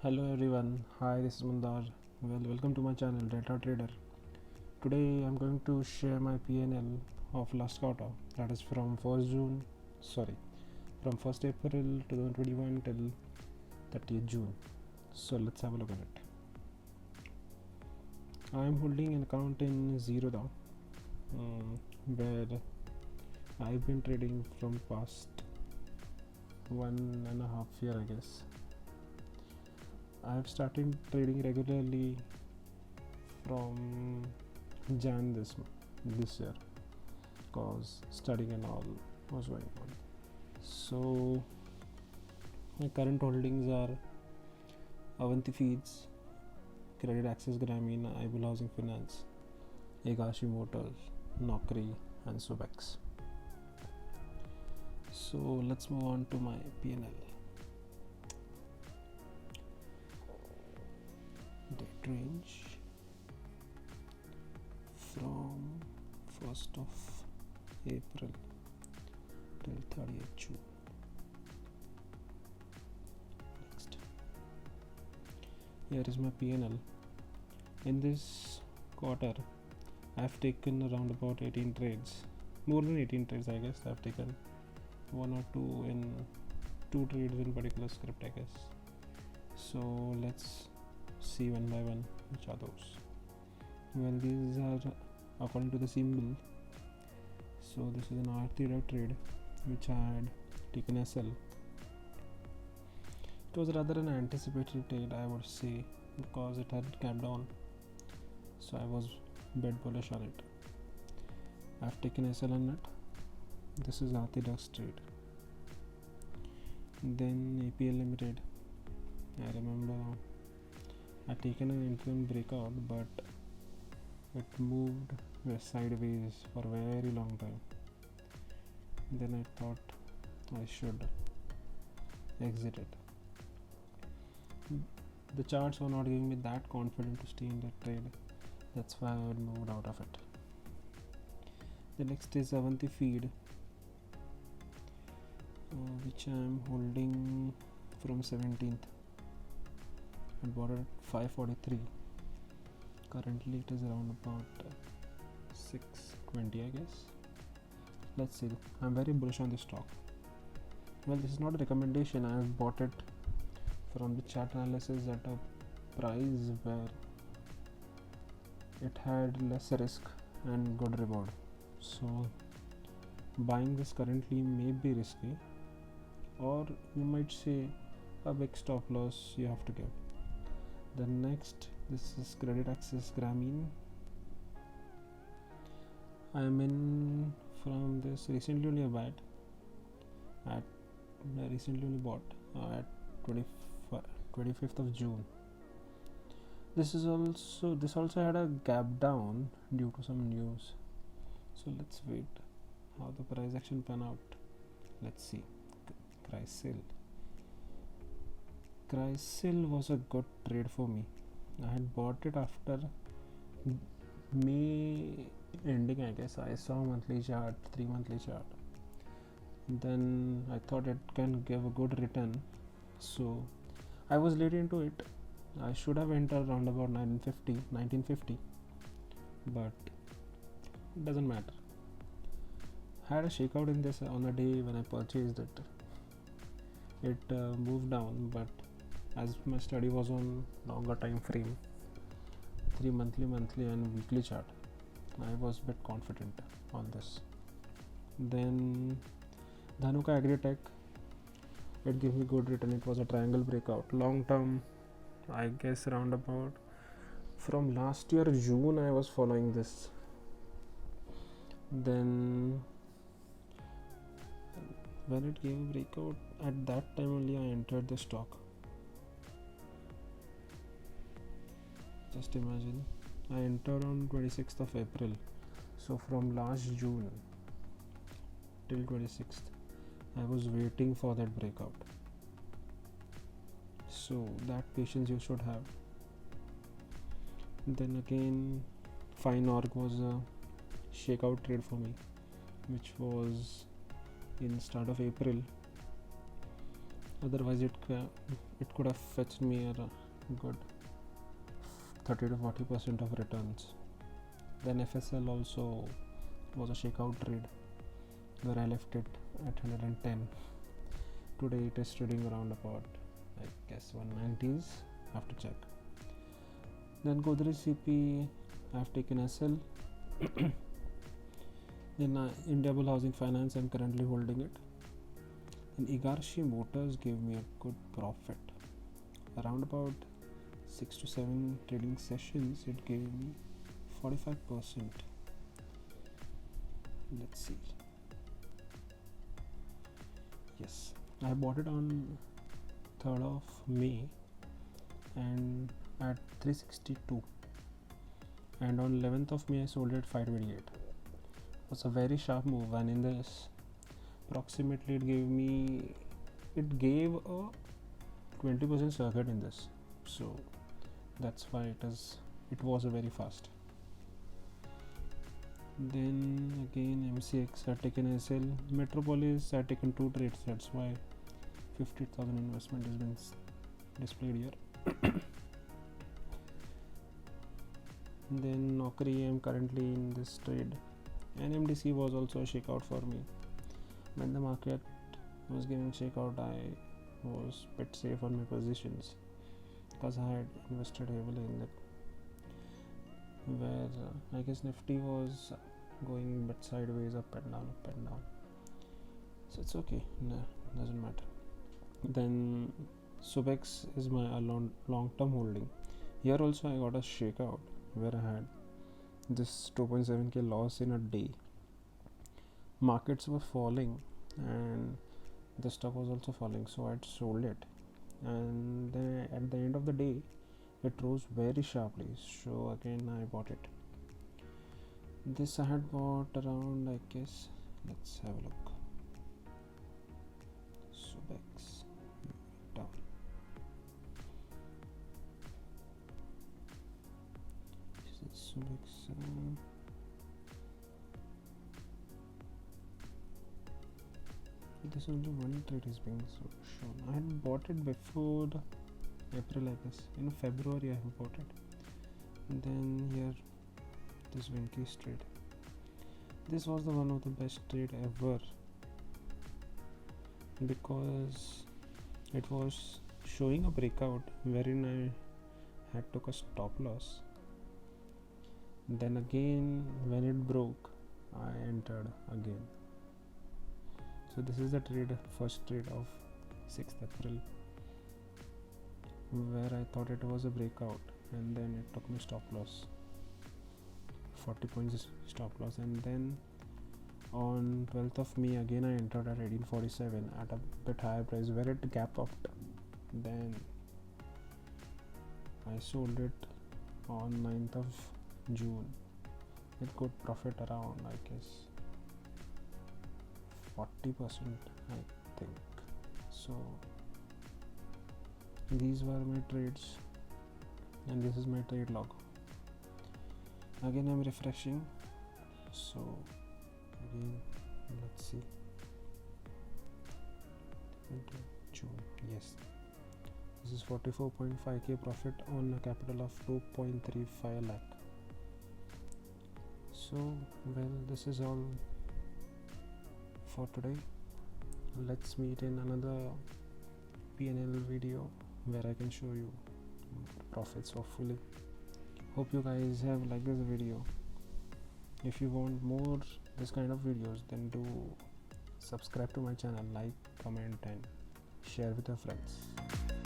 Hello everyone, hi, this is Mundar. Welcome to my channel Data Trader. Today I'm going to share my PNL of last quarter, that is from 1st April 2021 till 30th June. So let's have a look at it. I'm holding an account in Zerodha, where I've been trading from past 1.5 years, I guess. I've started trading regularly from Jan this year because studying and all was going on. So my current holdings are Avanti Feeds, Credit Access Grameen, Ibul Housing Finance, Egashi Motors, Naukri and Subex. So let's move on to my PNL. Date range from 1st of April till 30th June. Next, here is my PNL. In this quarter I have taken around about 18 trades, more than 18 trades I guess. I have taken one or two trades in particular script I guess. So let's see one by one which are those. Well, these are according to the symbol. So this is an R3 trade which I had taken SL. It was rather an anticipated trade, I would say, because it had capped down, so I was bet bullish on it. I've taken SL on it. This is Orthodox trade. Then APL Limited, I remember I'd taken an interim breakout, but it moved sideways for a very long time. Then I thought I should exit it. The charts were not giving me that confident to stay in that trade. That's why I moved out of it. The next is Avanti Feed, which I am holding from 17th. I bought it at 543. Currently it is around about 620 I guess. Let's see. I'm very bullish on this stock. Well, this is not a recommendation. I have bought it from the chart analysis at a price where it had less risk and good reward. So buying this currently may be risky, or you might say a big stop loss you have to give. The next, this is Credit Access Grameen. I am in from this recently only I recently only bought at 25th of June. This also had a gap down due to some news. So let's wait how the price action pan out. Let's see. Chrysil was a good trade for me. I had bought it after May ending, I guess. I saw monthly chart, 3-monthly chart. Then I thought it can give a good return. So I was late into it. I should have entered around about 1950, but it doesn't matter. Had a shakeout in this on the day when I purchased it. It moved down, but as my study was on longer time frame, 3-monthly, monthly and weekly chart, I was a bit confident on this. Then Dhanuka Agritech, it gave me good return. It was a triangle breakout, long term, I guess around about from last year June I was following this. Then when it gave a breakout, at that time only I entered the stock. Just imagine, I entered on 26th of April. So from last June till 26th, I was waiting for that breakout. So that patience you should have. Then again, Fineorg was a shakeout trade for me, which was in start of April. Otherwise it could have fetched me a good 30 to 40% of returns. Then FSL also was a shakeout trade where I left it at 110. Today it is trading around about, I guess, 190s. Have to check. Then Godrej CP, I have taken SL. Then Indiabulls Housing Finance, I'm currently holding it. And Igarshi Motors gave me a good profit. Around about 6 to 7 trading sessions, it gave me 45%. Let's see. Yes, I bought it on 3rd of May and at 362, and on 11th of May I sold it at 528. It was a very sharp move, and in this approximately it gave a 20% circuit in this, so that's why it was a very fast. Then again MCX had taken SL. Metropolis had taken 2 trades, that's why 50,000 investment has been displayed here. Then Naukri, I'm currently in this trade. NMDC was also a shakeout for me. When the market was giving shakeout, I was a bit safe on my positions because I had invested heavily in it, where I guess Nifty was going a bit sideways, up and down, so it's okay, doesn't matter. Then Subex is my long-term holding. Here also I got a shakeout where I had this 2.7k loss in a day. Markets were falling and the stock was also falling, so I sold it, and then at the end of the day it rose very sharply, so again I bought it. This I had bought around, I guess, let's have a look. Subex down. Subex this only one trade is being shown. I had bought it before April, I guess. In February I have bought it. And then here this Winkies trade. This was the one of the best trade ever because it was showing a breakout wherein I had took a stop loss. Then again when it broke, I entered again. So this is the first trade of 6th April, where I thought it was a breakout, and then it took me stop loss, 40 points stop loss, and then on 12th of May again I entered at 1847 at a bit higher price where it gap up. Then I sold it on 9th of June with good profit around, I guess, 40%, I think. So these were my trades, and this is my trade log. Again I'm refreshing, so again let's see, into June. Yes, this is 44.5k profit on a capital of 2.35 lakh. So well, this is all for today. Let's meet in another P&L video where I can show you profits hopefully. Hope you guys have liked this video. If you want more this kind of videos, then do subscribe to my channel, like, comment and share with your friends.